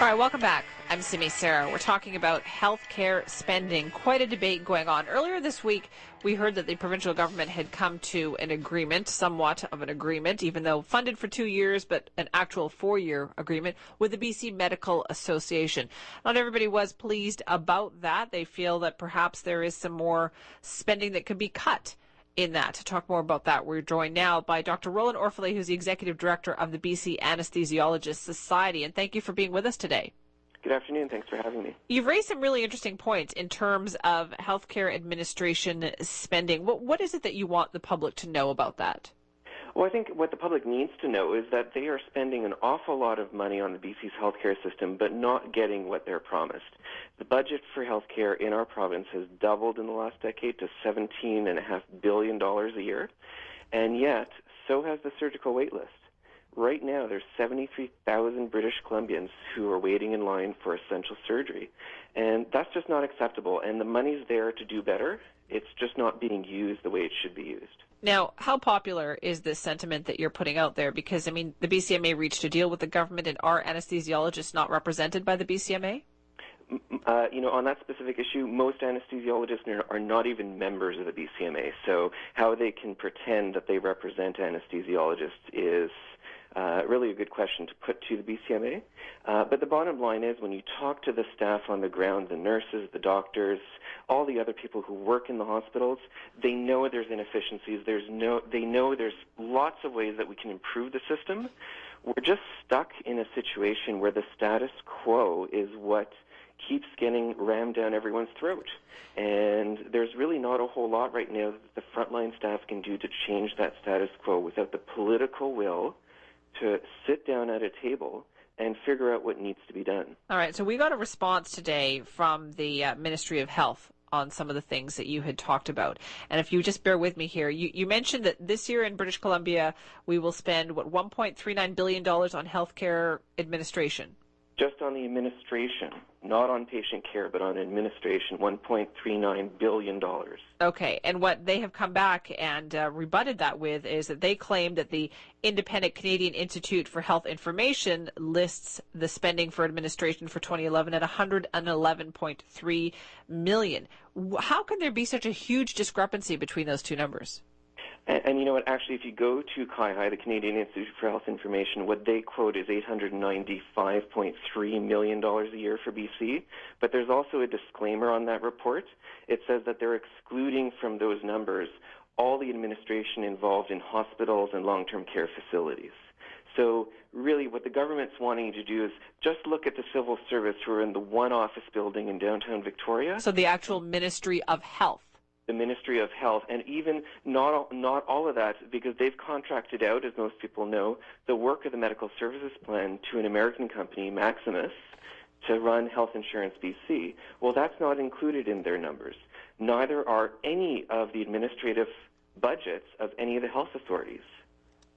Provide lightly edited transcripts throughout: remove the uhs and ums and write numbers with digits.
All right, welcome back. I'm Simi Sara. We're talking about healthcare spending. Quite a debate going on. Earlier this week, we heard that the provincial government had come to an agreement, somewhat of an agreement, even though funded for 2 years, but an actual 4-year agreement with the BC Medical Association. Not everybody was pleased about that. They feel that perhaps there is some more spending that could be cut in that. To talk more about that, we're joined now by Dr. Roland Orfaly, who's the Executive Director of the BC Anesthesiologists Society. And thank you for being with us today. Good afternoon. Thanks for having me. You've raised some really interesting points in terms of healthcare administration spending. What is it that you want the public to know about that? Well, I think what the public needs to know is that they are spending an awful lot of money on the BC's healthcare system, but not getting what they're promised. The budget for healthcare in our province has doubled in the last decade to $17.5 billion a year, and yet so has the surgical wait list. Right now, there's 73,000 British Columbians who are waiting in line for essential surgery, and that's just not acceptable, and the money's there to do better. It's just not being used the way it should be used. Now, how popular is this sentiment that you're putting out there? Because, I mean, the BCMA reached a deal with the government, and are anesthesiologists not represented by the BCMA? On that specific issue, most anesthesiologists are not even members of the BCMA, so how they can pretend that they represent anesthesiologists is really a good question to put to the BCMA. But the bottom line is, when you talk to the staff on the ground, the nurses, the doctors, all the other people who work in the hospitals, they know there's inefficiencies. They know there's lots of ways that we can improve the system. We're just stuck in a situation where the status quo is what keeps getting rammed down everyone's throat. And there's really not a whole lot right now that the frontline staff can do to change that status quo without the political will to sit down at a table and figure out what needs to be done. All right, so we got a response today from the Ministry of Health on some of the things that you had talked about. And if you just bear with me here, you mentioned that this year in British Columbia, we will spend, $1.39 billion on healthcare administration? Just on the administration, not on patient care, but on administration, $1.39 billion. Okay, and what they have come back and rebutted that with is that they claim that the Independent Canadian Institute for Health Information lists the spending for administration for 2011 at $111.3 million. How can there be such a huge discrepancy between those two numbers? And you know what, actually, if you go to CIHI, the Canadian Institute for Health Information, what they quote is $895.3 million a year for BC. But there's also a disclaimer on that report. It says that they're excluding from those numbers all the administration involved in hospitals and long-term care facilities. So really what the government's wanting to do is just look at the civil service who are in the one office building in downtown Victoria. So the actual Ministry of Health. The Ministry of Health, and even not all of that, because they've contracted out, as most people know, the work of the Medical Services Plan to an American company, Maximus, to run Health Insurance BC. Well, that's not included in their numbers. Neither are any of the administrative budgets of any of the health authorities.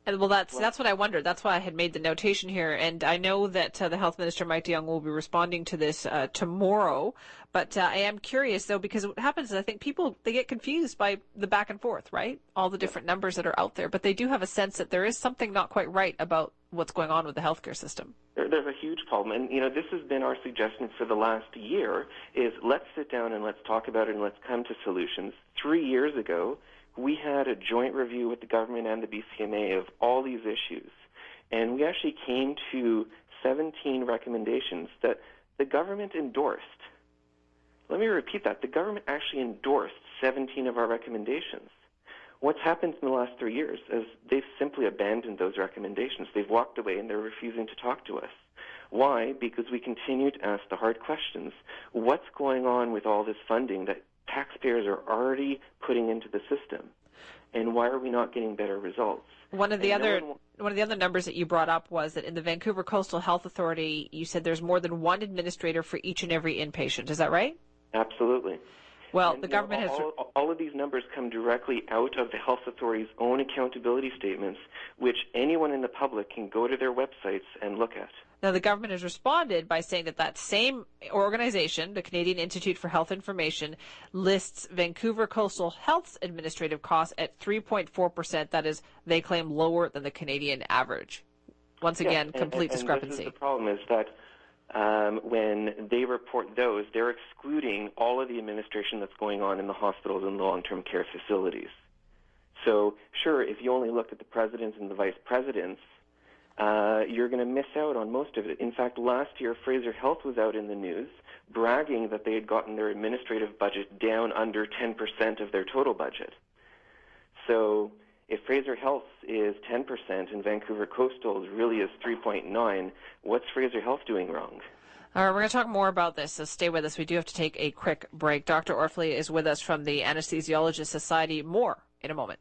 And well, that's what I wondered. That's why I had made the notation here. And I know that the Health Minister, Mike DeYoung, will be responding to this tomorrow. But I am curious, though, because what happens is I think people, they get confused by the back and forth, right? All the different numbers that are out there. But they do have a sense that there is something not quite right about what's going on with the healthcare system. There's a huge problem. And, this has been our suggestion for the last year is let's sit down and let's talk about it and let's come to solutions. 3 years ago, we had a joint review with the government and the BCMA of all these issues, and we actually came to 17 recommendations that the government endorsed. Let me repeat that. The government actually endorsed 17 of our recommendations. What's happened in the last 3 years is they've simply abandoned those recommendations. They've walked away and they're refusing to talk to us. Why? Because we continue to ask the hard questions. What's going on with all this funding that taxpayers are already putting into the system, and why are we not getting better results? One of the other numbers that you brought up was that in the Vancouver Coastal Health Authority, you said there's more than one administrator for each and every inpatient. Is that right? Absolutely. Well, the government has... All of these numbers come directly out of the health authority's own accountability statements, which anyone in the public can go to their websites and look at. Now, the government has responded by saying that same organization, the Canadian Institute for Health Information, lists Vancouver Coastal Health's administrative costs at 3.4%. That is, they claim, lower than the Canadian average. Once again, complete discrepancy. This is the problem, is that when they report those, they're excluding all of the administration that's going on in the hospitals and the long-term care facilities. So, sure, if you only look at the presidents and the vice presidents, you're going to miss out on most of it. In fact, last year, Fraser Health was out in the news bragging that they had gotten their administrative budget down under 10% of their total budget. So if Fraser Health is 10% and Vancouver Coastal really is 3.9%, what's Fraser Health doing wrong? All right, we're going to talk more about this, so stay with us. We do have to take a quick break. Dr. Orfaly is with us from the Anesthesiologist Society. More in a moment.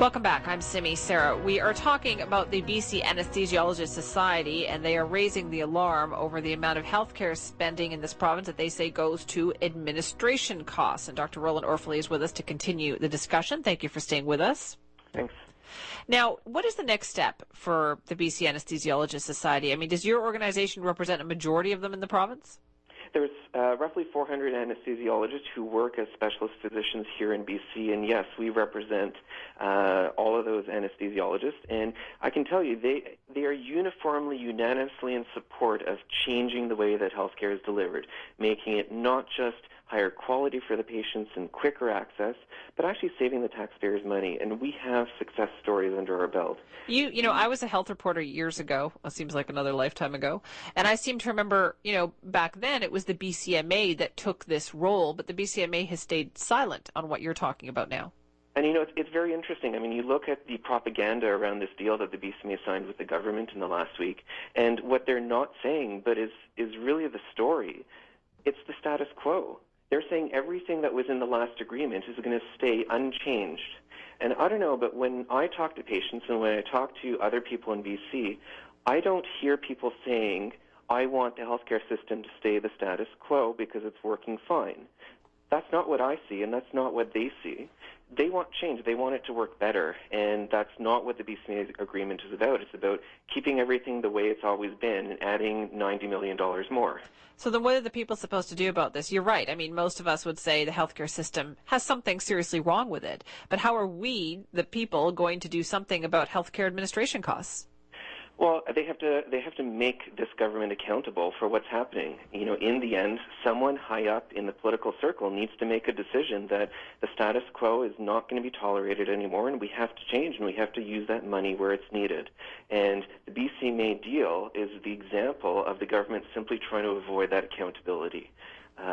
Welcome back. I'm Simi Sara. We are talking about the BC Anesthesiologist Society, and they are raising the alarm over the amount of healthcare spending in this province that they say goes to administration costs. And Dr. Roland Orfaly is with us to continue the discussion. Thank you for staying with us. Thanks. Now, what is the next step for the BC Anesthesiologist Society? I mean, does your organization represent a majority of them in the province? There's roughly 400 anesthesiologists who work as specialist physicians here in BC, and yes, we represent all of those anesthesiologists. And I can tell you, they are uniformly, unanimously in support of changing the way that healthcare is delivered, making it not just higher quality for the patients and quicker access, but actually saving the taxpayers money. And we have success stories under our belt. You know, I was a health reporter years ago. It seems like another lifetime ago. And I seem to remember, back then it was the BCMA that took this role, but the BCMA has stayed silent on what you're talking about now. And, it's very interesting. I mean, you look at the propaganda around this deal that the BCMA signed with the government in the last week, and what they're not saying, but is really the story. It's the status quo. They're saying everything that was in the last agreement is going to stay unchanged. And I don't know, but when I talk to patients and when I talk to other people in BC, I don't hear people saying, I want the healthcare system to stay the status quo because it's working fine. That's not what I see, and that's not what they see. They want change. They want it to work better, and that's not what the BCMA agreement is about. It's about keeping everything the way it's always been and adding $90 million more. So then what are the people supposed to do about this? You're right. I mean, most of us would say the healthcare system has something seriously wrong with it. But how are we, the people, going to do something about healthcare administration costs? Well, they have to make this government accountable for what's happening. In the end, someone high up in the political circle needs to make a decision that the status quo is not going to be tolerated anymore, and we have to change, and we have to use that money where it's needed. And the BCMA deal is the example of the government simply trying to avoid that accountability,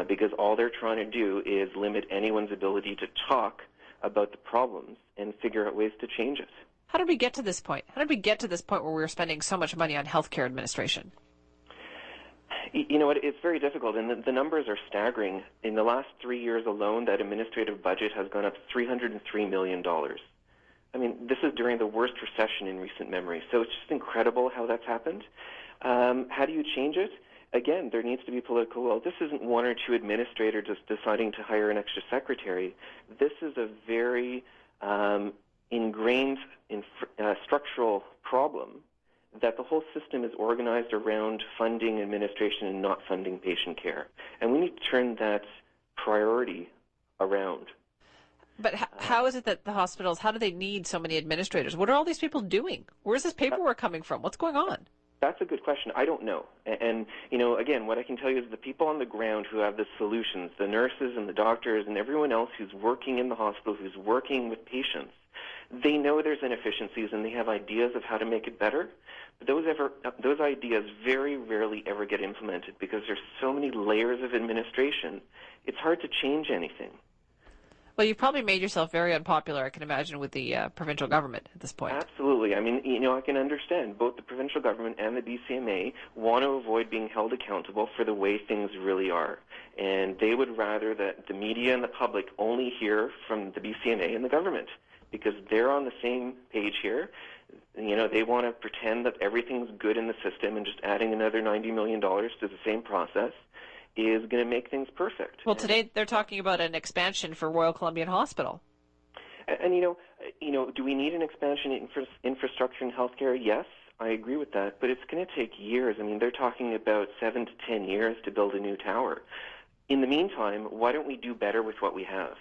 because all they're trying to do is limit anyone's ability to talk about the problems and figure out ways to change it. How did we get to this point? How did we get to this point where we were spending so much money on healthcare administration? You know what? It's very difficult, and the numbers are staggering. In the last 3 years alone, that administrative budget has gone up $303 million. I mean, this is during the worst recession in recent memory. So it's just incredible how that's happened. How do you change it? Again, there needs to be political will. This isn't one or two administrators just deciding to hire an extra secretary. This is a very ingrained structural problem that the whole system is organized around funding administration and not funding patient care. And we need to turn that priority around. But how is it that the hospitals, how do they need so many administrators? What are all these people doing? Where's this paperwork coming from? What's going on? That's a good question. I don't know. And again, what I can tell you is the people on the ground who have the solutions, the nurses and the doctors and everyone else who's working in the hospital, who's working with patients, they know there's inefficiencies and they have ideas of how to make it better. But those ideas very rarely ever get implemented because there's so many layers of administration. It's hard to change anything. Well, you've probably made yourself very unpopular, I can imagine, with the provincial government at this point. Absolutely. I mean, I can understand both the provincial government and the BCMA want to avoid being held accountable for the way things really are. And they would rather that the media and the public only hear from the BCMA and the government because they're on the same page here. They want to pretend that everything's good in the system and just adding another $90 million to the same process is going to make things perfect. Well, today they're talking about an expansion for Royal Columbian Hospital. And do we need an expansion in infrastructure in healthcare? Yes, I agree with that, but it's going to take years. I mean, they're talking about 7 to 10 years to build a new tower. In the meantime, why don't we do better with what we have?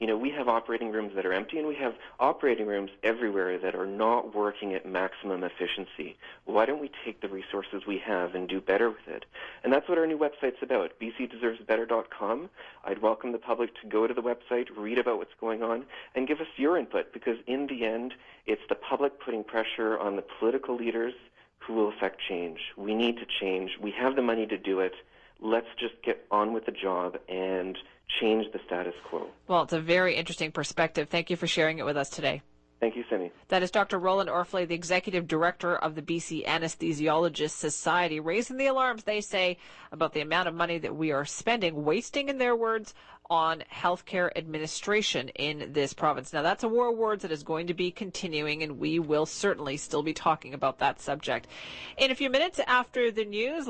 We have operating rooms that are empty, and we have operating rooms everywhere that are not working at maximum efficiency. Why don't we take the resources we have and do better with it? And that's what our new website's about, bcdeservesbetter.com. I'd welcome the public to go to the website, read about what's going on, and give us your input, because in the end, it's the public putting pressure on the political leaders who will affect change. We need to change. We have the money to do it. Let's just get on with the job and change the status quo. Well, it's a very interesting perspective. Thank you for sharing it with us today. Thank you, Simi. That is Dr. Roland Orfaly, the Executive Director of the BC Anesthesiologists Society, raising the alarms, they say, about the amount of money that we are spending, wasting, in their words, on healthcare administration in this province. Now, that's a war of words that is going to be continuing, and we will certainly still be talking about that subject. In a few minutes after the news,